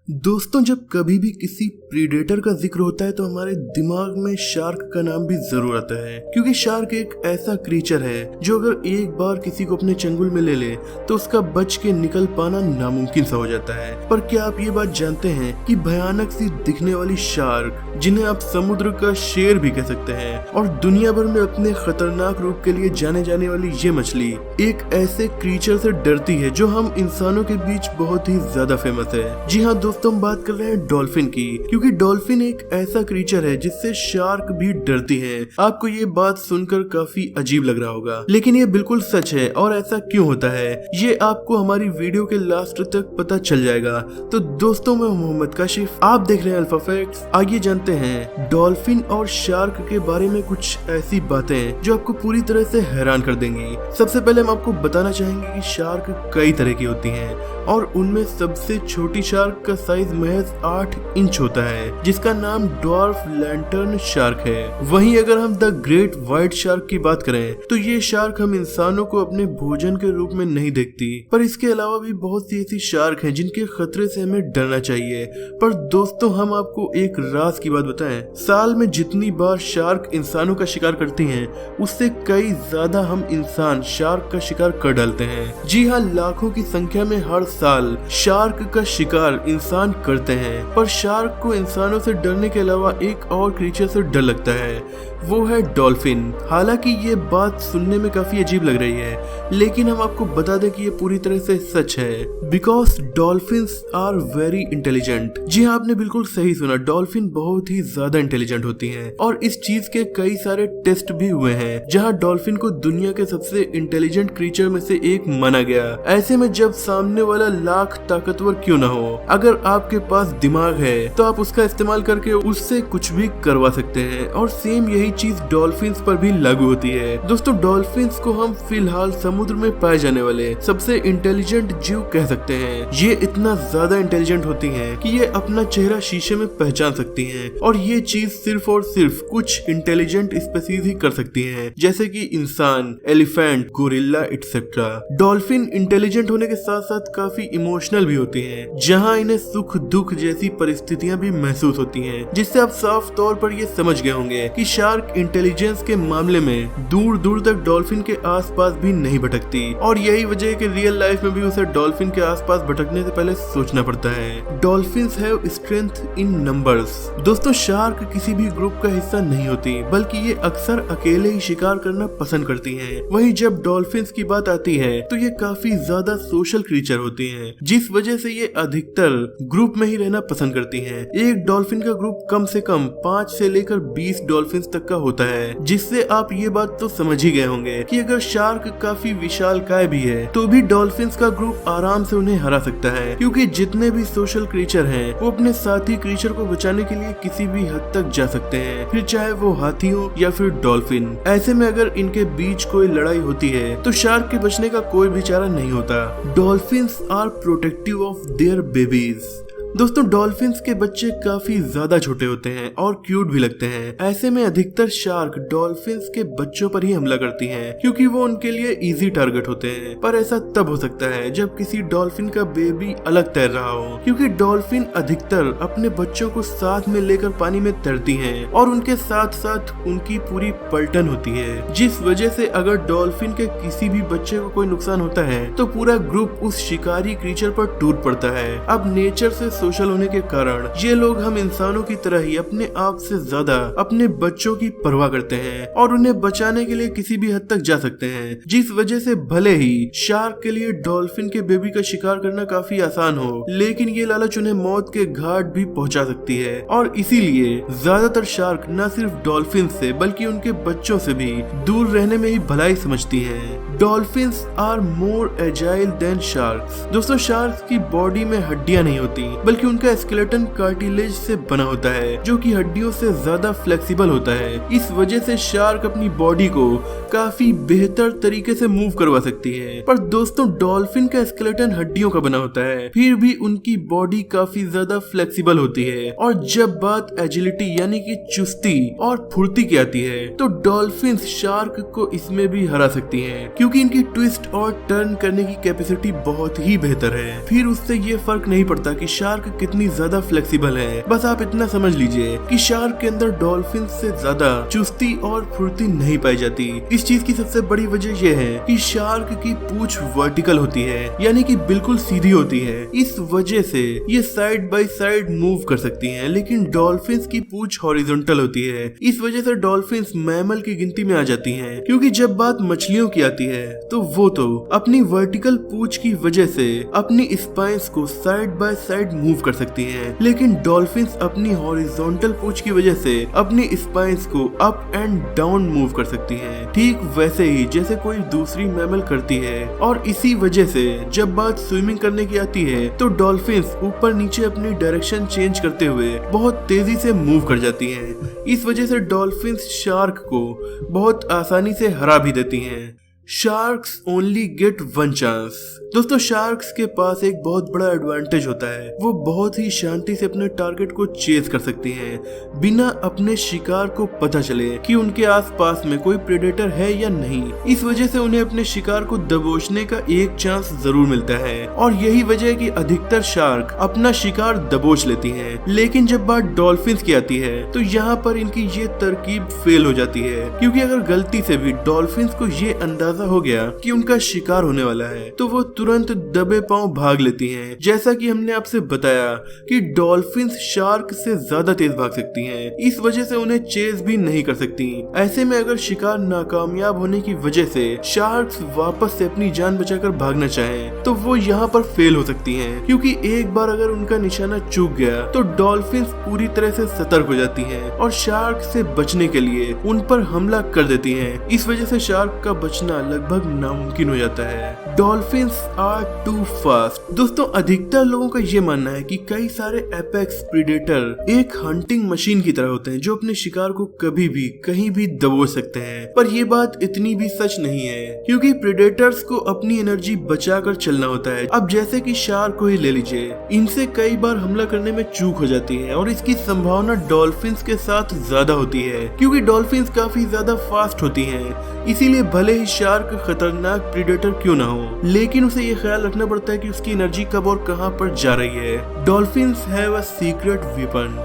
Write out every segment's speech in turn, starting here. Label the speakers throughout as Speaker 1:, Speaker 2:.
Speaker 1: दोस्तों, जब कभी भी किसी प्रीडेटर का जिक्र होता है तो हमारे दिमाग में शार्क का नाम भी जरूर आता है, क्योंकि शार्क एक ऐसा क्रीचर है जो अगर एक बार किसी को अपने चंगुल में ले ले तो उसका बच के निकल पाना नामुमकिन सा हो जाता है। पर क्या आप ये बात जानते हैं कि भयानक सी दिखने वाली शार्क, जिन्हें आप समुद्र का शेर भी कह सकते हैं, और दुनिया भर में अपने खतरनाक रूप के लिए जाने जाने वाली ये मछली एक ऐसे क्रीचर से डरती है जो हम इंसानों के बीच बहुत ही ज्यादा फेमस है। जी हाँ दोस्तों, हम बात कर रहे हैं डॉल्फिन की, क्योंकि डॉल्फिन एक ऐसा क्रीचर है जिससे शार्क भी डरती है। आपको ये बात सुनकर काफी अजीब लग रहा होगा, लेकिन ये बिल्कुल सच है। और ऐसा क्यों होता है ये आपको हमारी वीडियो के लास्ट तक पता चल जाएगा। तो दोस्तों, मैं मोहम्मद काशिफ, आप देख रहे हैं अल्फा फैक्ट्स। आइए जानते हैं डॉल्फिन और शार्क के बारे में कुछ ऐसी बातें जो आपको पूरी तरह से हैरान कर देंगी। सबसे पहले हम आपको बताना चाहेंगे कि शार्क कई तरह की होती हैं, और उनमें सबसे छोटी शार्क का साइज महज 8 इंच होता है, जिसका नाम ड्वार्फ लैंटर्न शार्क है। वहीं अगर हम द ग्रेट व्हाइट शार्क की बात करें तो ये शार्क हम इंसानों को अपने भोजन के रूप में नहीं देखती, पर इसके अलावा भी बहुत सी ऐसी शार्क हैं जिनके खतरे से हमें डरना चाहिए। पर दोस्तों, हम आपको एक राज की बात बताएं, साल में जितनी बार शार्क इंसानों का शिकार करती हैं, उससे कई ज्यादा हम इंसान शार्क का शिकार कर डालते हैं। जी हाँ, लाखों की संख्या में हर साल शार्क का शिकार इंसान करते हैं। पर शार्क को इंसानों से डरने के अलावा एक और क्रीचर से डर लगता है, वो है डॉल्फिन। हालांकि ये बात सुनने में काफी अजीब लग रही है, लेकिन हम आपको बता दें कि ये पूरी तरह से सच है, because dolphins are very intelligent. जी हाँ, आपने बिल्कुल सही सुना, डॉल्फिन बहुत ही ज्यादा इंटेलिजेंट होती हैं, और इस चीज के कई सारे टेस्ट भी हुए हैं जहाँ डॉल्फिन को दुनिया के सबसे इंटेलिजेंट क्रीचर में से एक माना गया। ऐसे में जब सामने वाला लाख ताकतवर क्यों ना हो, अगर आपके पास दिमाग है तो आप उसका इस्तेमाल करके उससे कुछ भी करवा सकते हैं। और सेम यही चीज डॉल्फिन्स पर भी लागू होती है। दोस्तों, डॉल्फिन्स को हम फिलहाल समुद्र में पाए जाने वाले सबसे इंटेलिजेंट जीव कह सकते हैं। ये इतना ज्यादा इंटेलिजेंट होती हैं कि ये अपना चेहरा शीशे में पहचान सकती हैं, और ये चीज सिर्फ और सिर्फ कुछ इंटेलिजेंट स्पीसीज ही कर सकती हैं, जैसे कि इंसान, elephant, gorilla etcetera. Dolphin intelligent होने के साथ साथ काफी इमोशनल भी होती हैं, जहाँ इन्हें सुख दुख जैसी परिस्थितियां भी महसूस होती हैं, जिससे आप साफ तौर पर ये समझ गए होंगे कि शार्क इंटेलिजेंस के मामले में दूर दूर तक डॉल्फिन के आसपास भी नहीं भटकती, और यही वजह है कि रियल लाइफ में भी उसे डॉल्फिन के आसपास भटकने से पहले सोचना पड़ता है। Dolphins have strength in numbers. दोस्तों, शार्क किसी भी ग्रुप का हिस्सा नहीं होती, बल्कि ये अक्सर अकेले ही शिकार करना पसंद करती हैं। वहीं जब डॉल्फिन्स की बात आती है तो ये काफी ज्यादा सोशल क्रीचर होती हैं, जिस वजह से ये अधिकतर ग्रुप में ही रहना पसंद करती हैं। एक डॉल्फिन का ग्रुप कम से कम 5 से लेकर 20 डॉल्फिन्स तक का होता है, जिससे आप ये बात तो समझ ही गए होंगे कि अगर शार्क काफी विशालकाय भी है तो भी डॉल्फिन्स का ग्रुप आराम से उन्हें हरा सकता है, क्योंकि जितने भी सोशल क्रीचर हैं वो अपने साथी क्रीचर को बचाने के लिए किसी भी हद तक जा सकते हैं, फिर चाहे वो हाथी हो या फिर डॉल्फिन। ऐसे में अगर इनके बीच कोई लड़ाई होती है तो शार्क के बचने का कोई भी चारा नहीं होता। Dolphins are protective of their babies. दोस्तों, डॉल्फिन्स के बच्चे काफी ज्यादा छोटे होते हैं और क्यूट भी लगते हैं। ऐसे में अधिकतर शार्क डॉल्फिन्स के बच्चों पर ही हमला करती हैं, क्योंकि वो उनके लिए इजी टारगेट होते हैं। पर ऐसा तब हो सकता है जब किसी डॉल्फिन का बेबी अलग तैर रहा हो, क्योंकि डॉल्फिन अधिकतर अपने बच्चों को साथ में लेकर पानी में तैरती हैं, और उनके साथ साथ उनकी पूरी पलटन होती है, जिस वजह से अगर डॉल्फिन के किसी भी बच्चे को कोई नुकसान होता है तो पूरा ग्रुप उस शिकारी क्रीचर पर टूट पड़ता है। अब नेचर से सोशल होने के कारण ये लोग हम इंसानों की तरह ही अपने आप से ज्यादा अपने बच्चों की परवाह करते हैं, और उन्हें बचाने के लिए किसी भी हद तक जा सकते हैं, जिस वजह से भले ही शार्क के लिए डॉल्फिन के बेबी का शिकार करना काफी आसान हो, लेकिन ये लालच उन्हें मौत के घाट भी पहुंचा सकती है। और इसीलिए ज्यादातर शार्क न सिर्फ डॉल्फिन से बल्कि उनके बच्चों से भी दूर रहने में ही भलाई समझती हैं। Dolphins are more agile than sharks. दोस्तों, शार्क्स की बॉडी में हड्डियां नहीं होती, बल्कि उनका स्केलेटन कार्टिलेज से बना होता है, जो कि हड्डियों से ज्यादा फ्लेक्सिबल होता है। इस वजह से शार्क अपनी बॉडी को काफी बेहतर तरीके से मूव करवा सकती है। पर दोस्तों, डॉल्फिन का स्केलेटन हड्डियों का बना होता है, फिर भी उनकी बॉडी काफी ज्यादा फ्लेक्सिबल होती है। और जब बात एजिलिटी यानी कि चुस्ती और फुर्ती की आती है तो डॉल्फिन शार्क को इसमें भी हरा सकती हैं, क्योंकि इनकी ट्विस्ट और टर्न करने की कैपेसिटी बहुत ही बेहतर है। फिर उससे ये फर्क नहीं पड़ता कि शार्क शार्क कितनी ज्यादा फ्लेक्सिबल है। बस आप इतना समझ लीजिए कि शार्क के अंदर डॉल्फिन से ज्यादा चुस्ती और फुर्ती नहीं पाई जाती। इस चीज की सबसे बड़ी वजह यह है कि शार्क की पूंछ वर्टिकल होती है, यानी कि बिल्कुल सीधी होती है। इस वजह से ये साइड बाय साइड मूव कर सकती हैं, लेकिन डॉल्फिन्स की पूंछ हॉरिजॉन्टल होती है। इस वजह से डॉल्फिन्स मैमल की गिनती में आ जाती हैं। क्योंकि जब बात मछलियों की आती है तो वो तो अपनी वर्टिकल पूंछ की वजह से अपनी स्पाइंस को साइड बाय साइड मूव कर सकती हैं, लेकिन डॉल्फिन्स अपनी हॉरिजॉन्टल पूंछ की वजह से अपनी स्पाइंस को अप एंड डाउन मूव कर सकती हैं, ठीक वैसे ही जैसे कोई दूसरी मैमल करती है। और इसी वजह से जब बात स्विमिंग करने की आती है तो डॉल्फिन्स ऊपर नीचे अपनी डायरेक्शन चेंज करते हुए बहुत तेजी से मूव कर जाती हैं। इस वजह से डॉल्फिन्स शार्क को बहुत आसानी से हरा भी देती हैं। Sharks only get one chance. दोस्तों, शार्क्स के पास एक बहुत बड़ा एडवांटेज होता है, वो बहुत ही शांति से अपने टारगेट को चेज कर सकती हैं बिना अपने शिकार को पता चले कि उनके आसपास में कोई प्रेडेटर है या नहीं। इस वजह से उन्हें अपने शिकार को दबोचने का एक चांस जरूर मिलता है, और यही वजह है कि अधिकतर शार्क अपना शिकार दबोच लेती हैं। लेकिन जब बात डॉल्फिन्स की आती है तो यहाँ पर इनकी ये तरकीब फेल हो जाती है, क्योंकि अगर गलती से भी डॉल्फिन्स को ये अंदाजा हो गया कि उनका शिकार होने वाला है तो वो तुरंत दबे पांव भाग लेती हैं। जैसा कि हमने आपसे बताया कि डॉल्फिन्स शार्क से ज्यादा तेज भाग सकती हैं, इस वजह से उन्हें चेज भी नहीं कर सकती। ऐसे में अगर शिकार नाकामयाब होने की वजह से शार्क्स वापस से अपनी जान बचाकर भागना चाहें तो वो यहाँ पर फेल हो सकती हैं, क्योंकि एक बार अगर उनका निशाना चूक गया तो डॉल्फिन्स पूरी तरह से सतर्क हो जाती हैं और शार्क से बचने के लिए उन पर हमला कर देती हैं। इस वजह से शार्क का बचना लगभग नामुमकिन हो जाता है। Dolphins are too fast. दोस्तों, अधिकतर लोगों का ये मानना है कि कई सारे एपेक्स प्रीडेटर एक हंटिंग मशीन की तरह होते हैं जो अपने शिकार को कभी भी कहीं भी दबोच सकते हैं, पर ये बात इतनी भी सच नहीं है, क्योंकि प्रीडेटर्स को अपनी एनर्जी बचाकर चलना होता है। अब जैसे कि शार्क को ही ले लीजिए, इनसे कई बार हमला करने में चूक हो जाती है और इसकी संभावना डॉल्फिन्स के साथ ज्यादा होती है, क्योंकि डॉल्फिन्स काफी ज्यादा फास्ट होती हैं। इसीलिए भले ही शार्क खतरनाक प्रीडेटर क्यों ना हो, लेकिन उसे ये ख्याल रखना पड़ता है कि उसकी एनर्जी कब और कहां पर जा रही है। Dolphins have a secret weapon.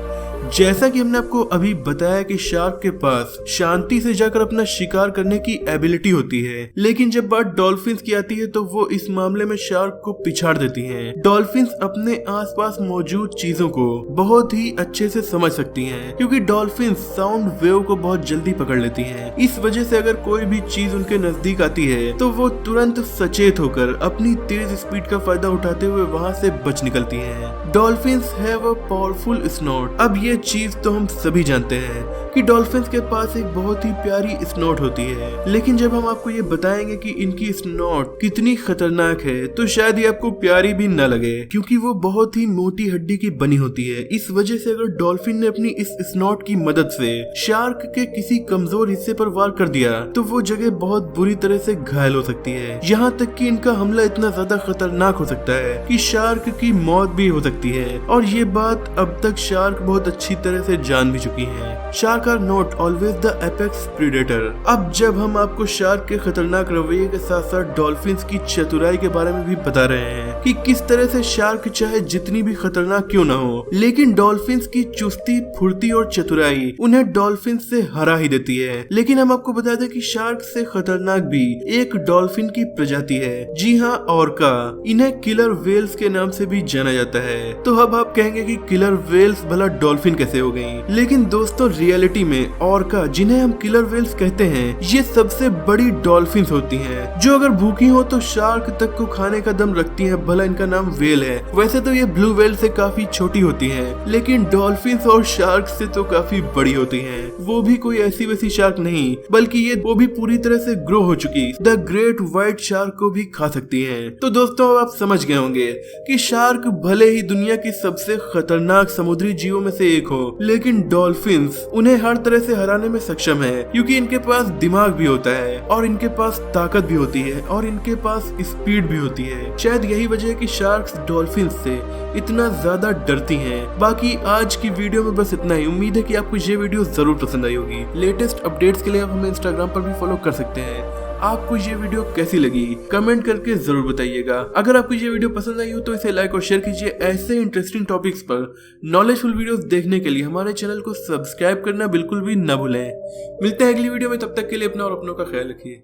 Speaker 1: जैसा कि हमने आपको अभी बताया कि शार्क के पास शांति से जाकर अपना शिकार करने की एबिलिटी होती है, लेकिन जब बात डॉल्फिन्स की आती है तो वो इस मामले में शार्क को पिछाड़ देती हैं। डॉल्फिन्स अपने आसपास मौजूद चीजों को बहुत ही अच्छे से समझ सकती हैं, क्योंकि डॉल्फिन्स साउंड वेव को बहुत जल्दी पकड़ लेती हैं। इस वजह से अगर कोई भी चीज उनके नजदीक आती है तो वो तुरंत सचेत होकर अपनी तेज स्पीड का फायदा उठाते हुए वहां से बच निकलती हैं। Dolphins have a powerful snout. अब ये चीज तो हम सभी जानते हैं कि डॉल्फिन्स के पास एक बहुत ही प्यारी स्नोट होती है, लेकिन जब हम आपको ये बताएंगे कि इनकी स्नोट कितनी खतरनाक है तो शायद ये आपको प्यारी भी न लगे, क्योंकि वो बहुत ही मोटी हड्डी की बनी होती है। इस वजह से अगर डॉल्फिन ने अपनी इस स्नोट की मदद से शार्क के किसी कमजोर हिस्से पर वार कर दिया तो वो जगह बहुत बुरी तरह से घायल हो सकती है। यहाँ तक कि इनका हमला इतना ज्यादा खतरनाक हो सकता है कि शार्क की मौत भी हो सकती है, और ये बात अब तक शार्क बहुत अच्छी तरह से जान भी चुकी है। Shark are not always the apex predator. अब जब हम आपको शार्क के खतरनाक रवैये के साथ साथ डॉल्फिन्स की चतुराई के बारे में भी बता रहे हैं कि किस तरह से शार्क चाहे जितनी भी खतरनाक क्यों ना हो, लेकिन डॉल्फिन्स की चुस्ती, फुर्ती और चतुराई उन्हें डॉल्फिन्स से हरा ही देती है। लेकिन हम आपको बता दें कि शार्क से खतरनाक भी एक डॉल्फिन की प्रजाति है। जी हाँ, ऑर्का। इन्हें किलर वेल्स के नाम से भी जाना जाता है। तो अब आप कहेंगे कि किलर वेल्स भला डॉल्फिन कैसे हो गई? लेकिन दोस्तों, रियलिटी में ऑर्का, जिन्हें हम किलर वेल्स कहते हैं, ये सबसे बड़ी डॉल्फिन्स होती हैं, जो अगर भूखी हो तो शार्क तक को खाने का दम रखती हैं। भला इनका नाम वेल है। वैसे तो ये ब्लू वेल से काफी छोटी होती हैं, लेकिन डॉल्फिन्स और शार्क से तो काफी बड़ी होती हैं। वो भी कोई ऐसी वैसी शार्क नहीं, बल्कि वो भी पूरी तरह से ग्रो हो चुकी द ग्रेट व्हाइट शार्क को भी खा सकती हैं। तो दोस्तों, अब आप समझ गए होंगे कि शार्क भले ही दुनिया की सबसे खतरनाक समुद्री जीवों में से एक हो, लेकिन डॉल्फिन्स उन्हें हर तरह से हराने में सक्षम है, क्योंकि इनके पास दिमाग भी होता है और इनके पास ताकत भी होती है और इनके पास स्पीड भी होती है। शायद यही वजह है कि शार्क्स डॉल्फिन्स से इतना ज्यादा डरती हैं। बाकी आज की वीडियो में बस इतना ही। उम्मीद है कि आपको ये वीडियो जरूर पसंद आई होगी। लेटेस्ट अपडेट्स के लिए आप हमें इंस्टाग्राम पर भी फॉलो कर सकते हैं। आपको ये वीडियो कैसी लगी कमेंट करके जरूर बताइएगा। अगर आपको ये वीडियो पसंद आई हो तो इसे लाइक और शेयर कीजिए। ऐसे इंटरेस्टिंग टॉपिक्स पर नॉलेजफुल वीडियोस देखने के लिए हमारे चैनल को सब्सक्राइब करना बिल्कुल भी न भूलें। मिलते हैं अगली वीडियो में, तब तक के लिए अपना और अपनों का ख्याल रखिए।